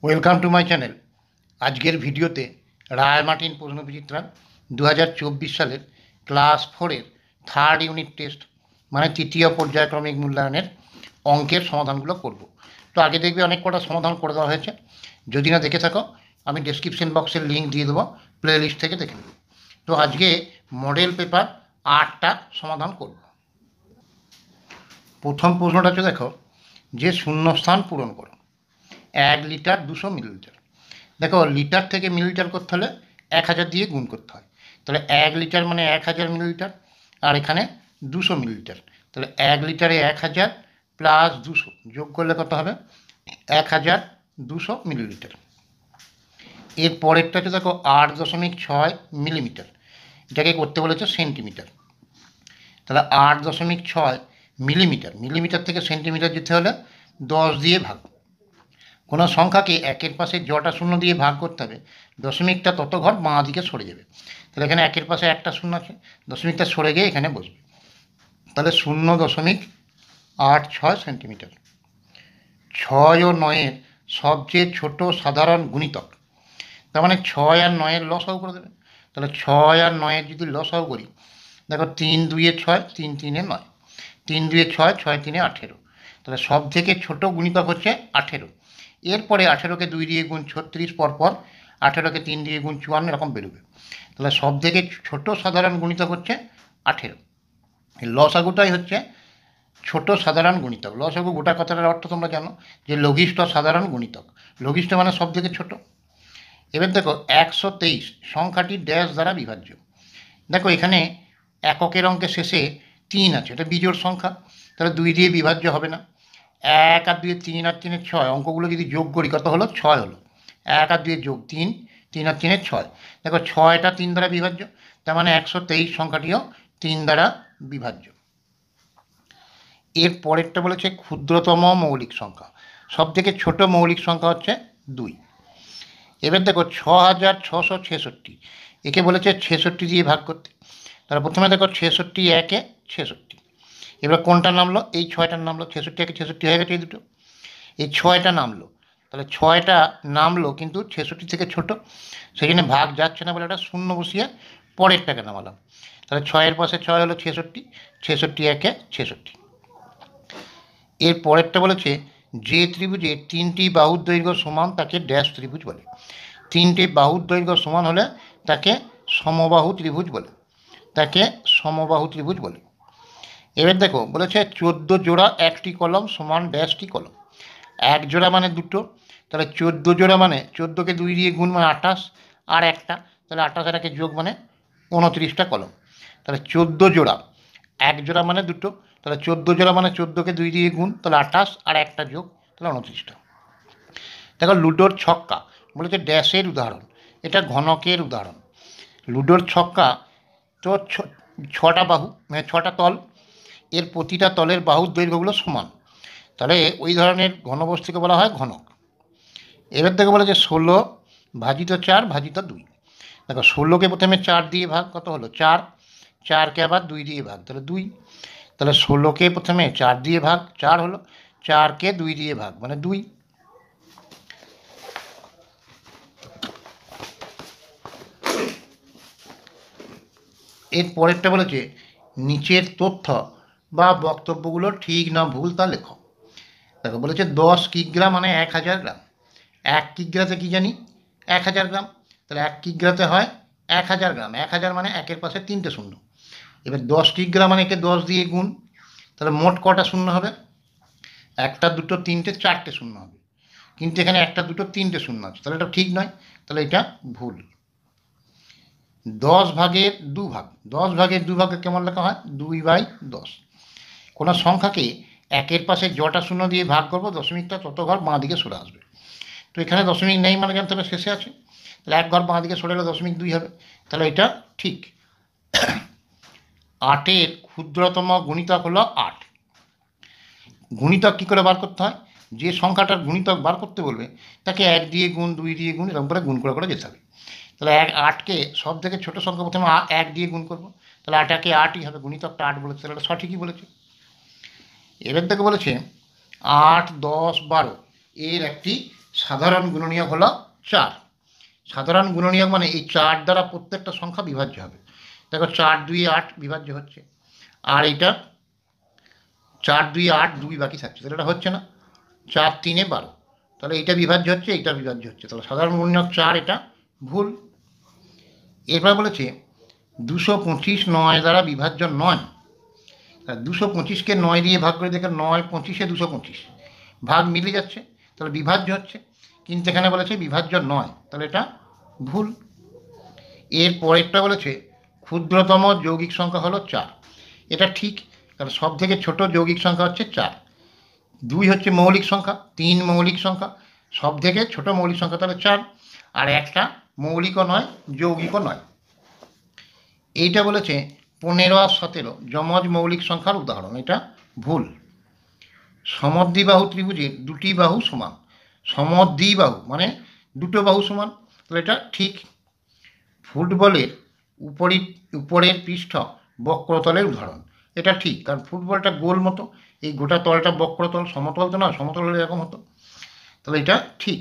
Welcome to my channel. আজকের ভিডিওতে রায় Martin প্রশ্নবিচিত্রা 2024 সালের ক্লাস 4-এর থার্ড ইউনিট টেস্ট মানে তৃতীয় পর্যায়ক্রমিক মূল্যায়নের অঙ্কের সমাধানগুলো করব। তো আগে দেখবে অনেক কটা সমাধান করে দেওয়া হয়েছে, যদি না দেখে থাকো আমি ডেসক্রিপশন বক্সের লিঙ্ক দিয়ে দেবো, প্লে লিস্ট থেকে দেখে নেবে। তো আজকে মডেল পেপার 8টা সমাধান করব। প্রথম প্রশ্নটা হচ্ছে, দেখো যে শূন্যস্থান পূরণ করো 1 লিটার 200 মিলিলিটার। দেখো লিটার থেকে মিলিলিটার করতে হলে 1000 দিয়ে গুণ করতে হয়, তাহলে 1 লিটার মানে 1000 মিলিলিটার, আর এখানে 200 মিলিলিটার, তাহলে 1 লিটারে 1000 প্লাস 200 যোগ করলে কত হবে 1200 মিলিলিটার। এর পরেরটা হচ্ছে দেখো 8.6 মিলিমিটার, এটাকে করতে বলেছে সেন্টিমিটার, তাহলে 8.6 মিলিমিটার, মিলিমিটার থেকে সেন্টিমিটার যেতে হলে 10 দিয়ে ভাগ। কোনো সংখ্যাকে একের পাশে জটা শূন্য দিয়ে ভাগ করতে হবে, দশমিকটা তত ঘর বাঁ দিকে সরে যাবে। তাহলে এখানে একের পাশে একটা শূন্য আছে, দশমিকটা সরে গিয়ে এখানে বসবে, তাহলে 0.86 সেন্টিমিটার। 6 ও 9-এর সবচেয়ে ছোট সাধারণ গুণিতক, তার মানে 6 আর 9-এর লসাগু করে দেবে। তাহলে 6 আর 9-এর যদি লসাগু করি, দেখো 3 2-এ 6, 3 3-এ 9, 3 2-এ 6, 6 3-এ 18, তাহলে সব থেকে ছোট গুণিতক হচ্ছে 18। এরপরে 18কে 2 দিয়ে গুণ 36, পরপর 18কে 3 দিয়ে গুণ 54, এরকম বেরোবে। তাহলে সব থেকে ছোট সাধারণ গুণিতক হচ্ছে 18। লসাগুটাই হচ্ছে ছোট সাধারণ গুণিতক। লসাগু গোটা কথাটার অর্থ তোমরা জানো যে লঘিষ্ঠ সাধারণ গুণিতক, লঘিষ্ঠ মানে সব থেকে ছোট। এবার দেখো 123 সংখ্যাটি ড্যাশ দ্বারা বিভাজ্য। দেখো এখানে এককের অঙ্কের শেষে 3 আছে, এটা বিজোড় সংখ্যা, তাহলে 2 দিয়ে বিভাজ্য হবে না। 1 আর 2, 3 আর 3, 6, অঙ্কগুলো যদি যোগ করি কত হলো 6 হলো। 1 আর 2 যোগ 3, 3 আর 3, 6। দেখো 6টা 3 দ্বারা বিভাজ্য, তার মানে 123 সংখ্যাটিও 3 দ্বারা বিভাজ্য। এর পরেরটা বলেছে ক্ষুদ্রতম মৌলিক সংখ্যা, সব থেকে ছোট মৌলিক সংখ্যা হচ্ছে 2। এবার দেখো 6666, একে বলেছে 66 দিয়ে ভাগ করতে। তাহলে প্রথমে দেখো 66 একে 66, এবার কোনটা নামলো, এই 6টার নামলো, 66 একে 66 হয়ে গেছে এই দুটো, এই 6টা নামলো, তাহলে 6টা নামলো কিন্তু 66 থেকে ছোট, সেই জন্য ভাগ যাচ্ছে না বলে একটা শূন্য বসিয়ে পরেরটাকে নামালাম। তাহলে 6-এর পাশে 6 হলো 66, 66 একে 66। এর পরেরটা বলেছে যে ত্রিভুজে 3টি বাহুর দৈর্ঘ্য সমান তাকে ড্যাশ ত্রিভুজ বলে। 3টি বাহুর দৈর্ঘ্য সমান হলে তাকে সমবাহু ত্রিভুজ বলে, তাকে সমবাহু ত্রিভুজ বলে। এবার দেখো বলেছে 14 জোড়া একটি কলম সমান ড্যাশটি কলম। 1 জোড়া মানে দুটো, তাহলে 14 জোড়া মানে 14কে 2 দিয়ে গুণ মানে 28, আর একটা, তাহলে 28 আর একে যোগ মানে 29টা কলম। তাহলে 14 জোড়া, 1 জোড়া মানে দুটো, তাহলে 14 জোড়া মানে 14কে 2 দিয়ে গুণ, তাহলে 28 আর একটা যোগ, তাহলে 29টা। দেখো লুডোর ছক্কা বলেছে ড্যাশের উদাহরণ, এটা ঘনকের উদাহরণ। লুডোর ছক্কা তো 6টা বাহু মানে 6টা তল, এর প্রতিটা তলের বাহুর দৈর্ঘ্যগুলো সমান, তাহলে ওই ধরনের ঘনবস্তুকে বলা হয় ঘনক। এবার থেকে বলে যে 16 ভাজিত 4 ভাজিত 2। দেখো 16কে প্রথমে 4 দিয়ে ভাগ, কত হলো 4, 4কে আবার 2 দিয়ে ভাগ, তাহলে 2, তাহলে 16কে প্রথমে 4 দিয়ে ভাগ 4 হলো, 4কে 2 দিয়ে ভাগ মানে 2। এর পরেরটা বলেছে নিচের তথ্য বা বক্তব্যগুলো ঠিক না ভুল তা লেখো। দেখো বলেছে 10 কিগ্রা মানে 1000 গ্রাম। 1 কিগ্রাতে কি জানি 1000 গ্রাম, তাহলে 1 কিগ্রাতে হয় 1000 গ্রাম, 1000 মানে একের পাশে 3টে শূন্য। এবার 10 কিগ্রা মানে একে 10 দিয়ে গুণ, তাহলে মোট কটা শূন্য হবে, একটা দুটো তিনটে 4টে শূন্য হবে, কিন্তু এখানে একটা দুটো 3টে শূন্য আছে, তাহলে এটা ঠিক নয়, তাহলে এটা ভুল। 10 ভাগের 2 ভাগ, 10 ভাগের 2 ভাগে কেমন লেখা হয় 2/10। কোনো সংখ্যাকে একের পাশে জটা শূন্য দিয়ে ভাগ করবো, দশমিকটা তত ঘর বাঁ দিকে সরে আসবে। তো এখানে দশমিক নেই মানে জানতে হবে শেষে আছে, তাহলে 1 ঘর বাঁ দিকে সরে এলে 0.2 হবে, তাহলে এটা ঠিক। 8-এর ক্ষুদ্রতম গুণিতক হলো 8। গুণিতক কী করে বার করতে হয়, যে সংখ্যাটার গুণিতক বার করতে বলবে তাকে 1 দিয়ে গুণ 2 দিয়ে গুণ এরকম করে গুণ করে যেতে হবে। তাহলে 8কে সব থেকে ছোটো সংখ্যা প্রথমে 1 দিয়ে গুণ করবো, তাহলে 8কে 8ই হবে, গুণিতকটা 8 বলেছে, তাহলে সঠিকই বলেছে। এবার থেকে বলেছে 8 10 12 এর একটি সাধারণ গুণনীয়ক হলো 4। সাধারণ গুণনীয়ক মানে এই 4 দ্বারা প্রত্যেকটা সংখ্যা বিভাজ্য হবে। দেখো 4 2 8 বিভাজ্য হচ্ছে, আর এটা 4 2 8 2 বাকি থাকছে, তাহলে এটা হচ্ছে না। 4 3 12, তাহলে এইটা বিভাজ্য হচ্ছে, এইটা বিভাজ্য হচ্ছে, তাহলে সাধারণ গুণনীয়ক 4 এটা ভুল। এরপর বলেছে 225 9 দ্বারা বিভাজ্য নয়। 225কে 9 দিয়ে ভাগ করে দেখে 9 25-এ 225 ভাগ মিলে যাচ্ছে, তাহলে বিভাজ্য হচ্ছে, কিন্তু এখানে বলেছে বিভাজ্য নয়, তাহলে এটা ভুল। এর পরেরটা বলেছে ক্ষুদ্রতম যৌগিক সংখ্যা হলো 4। এটা ঠিক, কারণ সব থেকে ছোট যৌগিক সংখ্যা হচ্ছে 4। 2 হচ্ছে মৌলিক সংখ্যা, 3 মৌলিক সংখ্যা, সব থেকে ছোট মৌলিক সংখ্যা তাহলে 4, আর একটা মৌলিকও নয় যৌগিকও নয়। এইটা বলেছে 15 আর 17 যমজ মৌলিক সংখ্যার উদাহরণ, এটা ভুল। সমদ্বিবাহু ত্রিভুজের দুটি বাহু সমান। সমদ্বিবাহু মানে দুটো বাহু সমান, তাহলে এটা ঠিক। ফুটবলের উপরের পৃষ্ঠ বক্রতলের উদাহরণ, এটা ঠিক, কারণ ফুটবলটা গোল মতো, এই গোটা তলটা বক্রতল, সমতল তো না, সমতল হলে এরকম হতো, তাহলে এটা ঠিক।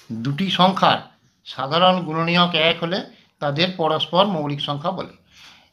দুটি সংখ্যার সাধারণ গুণনীয়ক 1 হলে তাদের পরস্পর মৌলিক সংখ্যা বলে,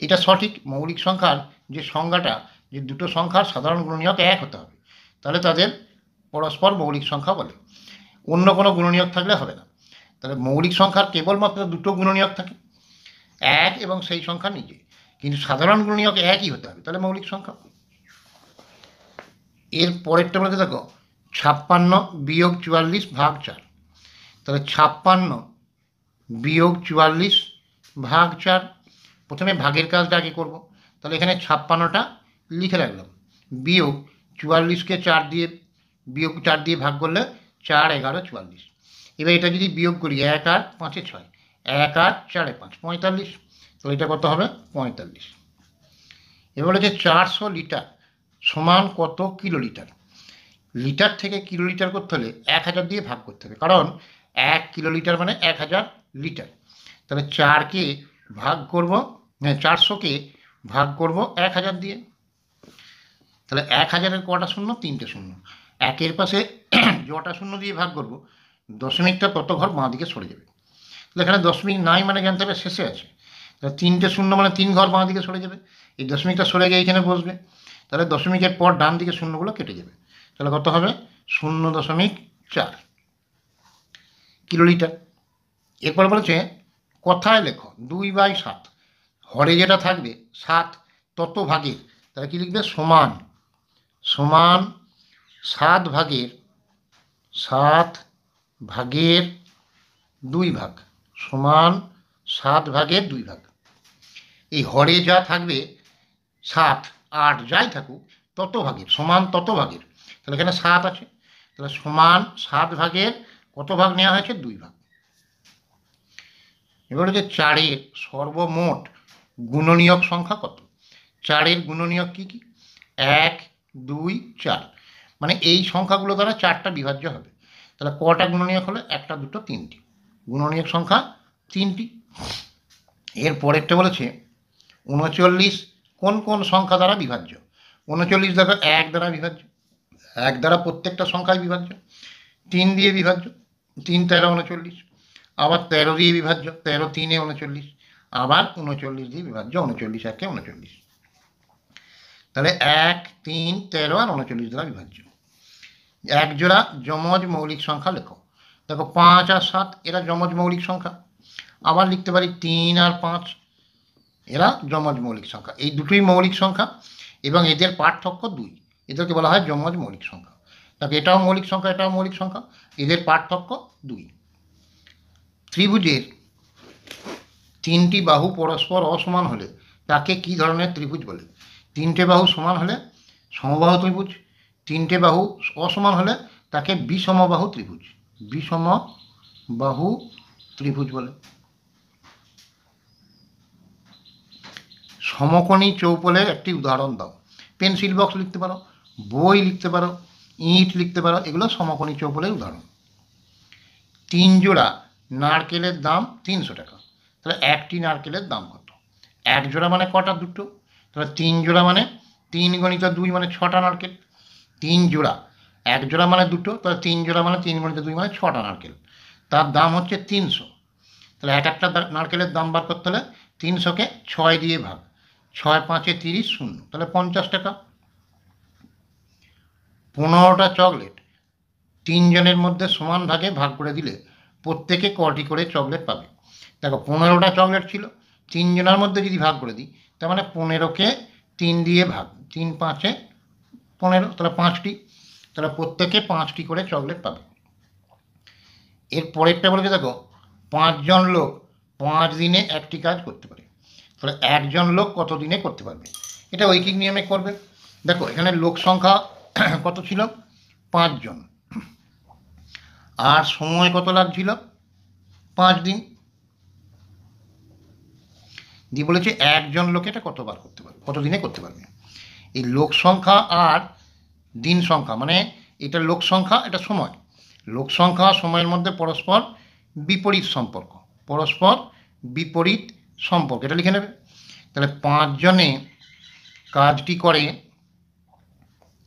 এটা সঠিক। মৌলিক সংখ্যার যে সংজ্ঞাটা, যে দুটো সংখ্যার সাধারণ গুণনীয়ক 1 হতে হবে, তাহলে তাদের পরস্পর মৌলিক সংখ্যা বলে, অন্য কোনো গুণনীয়ক থাকলে হবে না। তাহলে মৌলিক সংখ্যার কেবলমাত্র দুটো গুণনীয়ক থাকে, 1 এবং সেই সংখ্যা নিজে, কিন্তু সাধারণ গুণনীয়ক 1ই হতে হবে, তাহলে মৌলিক সংখ্যা। এর পরেরটা বলতে দেখো 56 বিয়োগ 44 ভাগ 4, তাহলে 56 বিয়োগ 44 ভাগ 4, প্রথমে ভাগের কাজটা আগে করব, তাহলে এখানে 56টা লিখে রাখলাম, বিয়োগ 44কে 4 দিয়ে বিয়োগ 4 দিয়ে ভাগ করলে 4 11 44। এবার এটা যদি বিয়োগ করি 1 আর 5 6, 1 আর 4 5 45, তাহলে এটা কত হবে 45। এবার বলেছে 400 লিটার সমান কত কিলোলিটার। লিটার থেকে কিলোলিটার করতে হলে 1000 দিয়ে ভাগ করতে হবে, কারণ 1 কিলোলিটার মানে 1000 লিটার। তাহলে 4কে ভাগ করব, 400কে ভাগ করব 1000 দিয়ে, তাহলে 1000-এর কটা শূন্য, 3টে শূন্য, একের পাশে যটা শূন্য দিয়ে ভাগ করব দশমিকটা তত ঘর বাঁ দিকে সরে যাবে, তাহলে এখানে দশমিক নাই মানে জানতে হবে শেষে আছে, তাহলে 3টে শূন্য মানে 3 ঘর বাঁ দিকে সরে যাবে, এই দশমিকটা সরে গিয়ে এখানে বসবে, তাহলে দশমিকের পর ডান দিকে শূন্যগুলো কেটে যাবে, তাহলে কত হবে 0.4 কিলোলিটার। এরপর বলেছে কথায় লেখো 2/7, হরে যেটা থাকবে 7 তত ভাগের, তাহলে কি লিখবে সমান, সমান 7 ভাগের 2 ভাগ, সমান 7 ভাগের 2 ভাগ। এই হরে যা থাকবে 7 8 যাই থাকুক তত ভাগের, সমান তত ভাগের, তাহলে এখানে 7 আছে, তাহলে সমান 7 ভাগের কত ভাগ নেওয়া হয়েছে 2 ভাগ। এবার হচ্ছে 4-এর সর্বমোট গুণনীয়ক সংখ্যা কত। 4-এর গুণনীয়ক কি কি, 1 2 4, মানে এই সংখ্যাগুলো দ্বারা 4টা বিভাজ্য হবে, তাহলে কটা গুণনীয়ক হলো 1টা 2টো 3টি, গুণনীয়ক সংখ্যা 3টি। এর পরেরটা বলেছে 39 কোন কোন সংখ্যা দ্বারা বিভাজ্য। 39 দেখো 1 দ্বারা বিভাজ্য, 1 দ্বারা প্রত্যেকটা সংখ্যায় বিভাজ্য, 3 দিয়ে বিভাজ্য, 3 13 39, আবার 13 দিয়ে বিভাজ্য, 13 3-এ 39, আবার 39 দিয়ে বিভাজ্য, 39 1-এ 39, তাহলে 1 3 13 আর 39 দ্বারা বিভাজ্য। এক জোড়া যমজ মৌলিক সংখ্যা লেখো। দেখো 5 আর 7 এরা যমজ মৌলিক সংখ্যা, আবার লিখতে পারি 3 আর 5 এরা যমজ মৌলিক সংখ্যা, এই দুটোই মৌলিক সংখ্যা এবং এদের পার্থক্য 2, এদেরকে বলা হয় যমজ মৌলিক সংখ্যা। দেখো এটাও মৌলিক সংখ্যা, এটাও মৌলিক সংখ্যা, এদের পার্থক্য 2। ত্রিভুজের 3টি বাহু পরস্পর অসমান হলে তাকে কি ধরনের ত্রিভুজ বলে। 3টে বাহু সমান হলে সমবাহু ত্রিভুজ, 3টে বাহু অসমান হলে তাকে বিষমবাহু ত্রিভুজ, বিষমবাহু ত্রিভুজ বলে। সমকোণী চৌপলের একটি উদাহরণ দাও। পেন্সিল বক্স লিখতে পারো, বই লিখতে পারো, ইট লিখতে পারো, এগুলো সমকোণী চৌপলের উদাহরণ। 3 জোড়া নারকেলের দাম 300 টাকা, তাহলে একটি নারকেলের দাম কত। 1 জোড়া মানে কটা, 2টো, তাহলে 3 জোড়া মানে 3 × 2 মানে 6টা নারকেল, 3 জোড়া এক জোড়া মানে দুটো, তাহলে 3 জোড়া মানে 3 গুণিত 2 মানে 6টা নারকেল, তার দাম হচ্ছে 300। তাহলে এক একটা নারকেলের দাম বার করতে হলে 300কে 6 দিয়ে ভাগ, 6 5 30 শূন্য, তাহলে 50 টাকা। 15টা চকলেট 3 জনের মধ্যে সমান ভাগে ভাগ করে দিলে প্রত্যেকে কটি করে চকলেট পাবে। দেখো 15টা চকলেট ছিল, 3 জনের মধ্যে যদি ভাগ করে দিই, তার মানে 15কে 3 দিয়ে ভাগ, 3 5 15, তাহলে 5টি, তাহলে প্রত্যেকে 5টি করে চকলেট পাবে। এর পরেরটা বলেছে দেখো 5 জন লোক 5 দিনে একটি কাজ করতে পারে, তাহলে একজন লোক কত দিনে করতে পারবে, এটা ঐকিক নিয়মে করবে। দেখো এখানে লোক সংখ্যা কত ছিল, 5 জন, আর সময় কত লাগছিল, 5 দিন। দিয়ে বলেছে একজন লোক এটা কতবার করতে পারবে, কত দিনে করতে পারবে। এই লোক সংখ্যা আর দিন সংখ্যা, মানে এটা লোক সংখ্যা, এটা সময়। লোক সংখ্যা সময়ের মধ্যে পরস্পর বিপরীত সম্পর্ক, পরস্পর বিপরীত সম্পর্ক, এটা লিখে নেবে। তাহলে 5 জনে কাজটি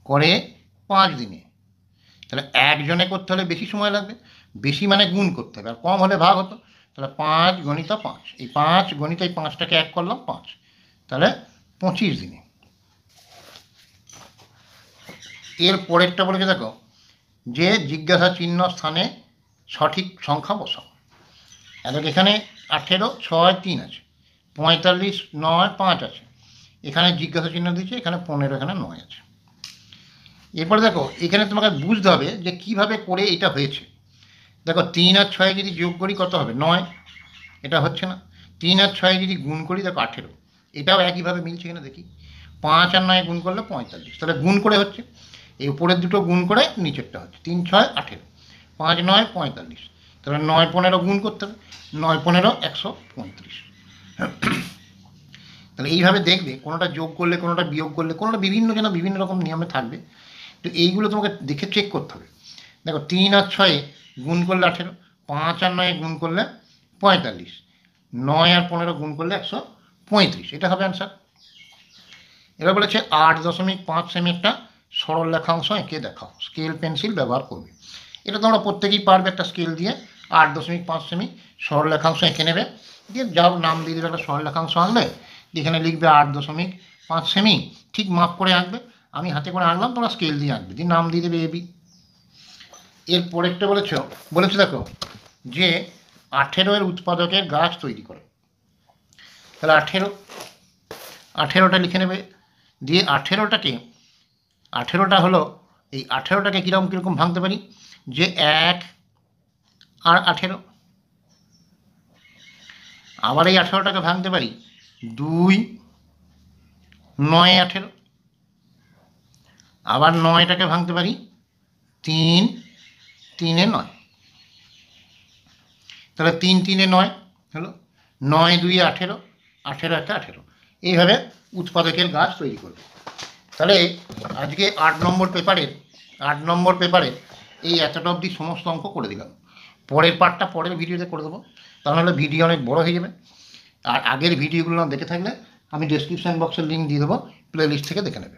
করে 5 দিনে, তাহলে একজনে করতে হলে বেশি সময় লাগবে, বেশি মানে গুণ করতে হবে, আর কম হলে ভাগ হতো। তাহলে 5 গণিত 5, এই 5 গণিত এই 5টাকে এক করলাম 5, তাহলে 25 দিনে। এর পরেরটা বলেছে দেখো যে জিজ্ঞাসা চিহ্ন স্থানে সঠিক সংখ্যা বসাও। এখানে 18, 6, 3 আছে, 45, 9, 5 আছে, এখানে জিজ্ঞাসা চিহ্ন দিয়েছে, এখানে 15, এখানে 9 আছে। এরপরে দেখো এখানে তোমাকে বুঝতে হবে যে কিভাবে করে এটা হয়েছে। দেখো 3 আর 6 যদি যোগ করি কত হবে, 9, এটা হচ্ছে না। 3 আর 6 যদি গুণ করি দেখো 18, এটাও একইভাবে মিলছে কিনা দেখি। 5 আর 9 গুণ করলে 45, তাহলে গুণ করে হচ্ছে, এই উপরের দুটো গুণ করে নিচেরটা হচ্ছে। 3 6 18, 5 9 45, তাহলে 9 15 গুণ করতে হবে, 9 15 135। তাহলে এইভাবে দেখবে কোনোটা যোগ করলে কোনোটা বিয়োগ করলে কোনোটা বিভিন্ন রকম নিয়মে থাকবে, তো এইগুলো তোমাকে দেখে চেক করতে হবে। দেখো 3 আর 6 গুণ করলে 18, 5 আর 9 গুণ করলে 45, 9 আর 15 গুণ করলে 135, এটা হবে অ্যান্সার। এবার বলেছে 8.5 সেমি একটা সরল রেখাংশ এঁকে দেখাও, স্কেল পেন্সিল ব্যবহার করবে। এটা তোমরা প্রত্যেকেই পারবে, একটা স্কেল দিয়ে 8.5 সেমি সরল রেখাংশ এঁকে নেবে, দিয়ে যাও নাম দিয়ে দেবে, একটা সরল রেখাংশ আঁকলে এখানে লিখবে 8.5 সেমি, ঠিক মাপ করে আঁকবে, আমি হাতে করে আঁকলাম, তোমরা স্কেল দিয়ে আঁকবে, দিয়ে নাম দিয়ে দেবে এবি। এর পরেরটা বলেছে দেখো যে 18 এর উৎপাদকের গাছ তৈরি করে, তাহলে 18টা লিখে নেবে, দিয়ে 18টা হলো, এই 18টাকে কীরকম ভাঙতে পারি, যে 1 আর 18, আবার এই 18টাকে ভাঙতে পারি 2 9 18, আবার 9টাকে ভাঙতে পারি 3 3 9, তাহলে 3 3 9 হলো, 9 2 18, 18 1 18, এইভাবে উৎপাদকের গাছ তৈরি করবে। তাহলে আজকে 8 নম্বর পেপারের এই এতটা অবধি সমস্ত অঙ্ক করে দিলাম। পরের পার্টটা পরের ভিডিওতে করে দেবো, তাহলে ভিডিও অনেক বড় হয়ে যাবে। আর আগের ভিডিওগুলো না দেখে থাকলে আমি ডেসক্রিপশান বক্সের লিঙ্ক দিয়ে দেবো, প্লে লিস্ট থেকে দেখে নেবে।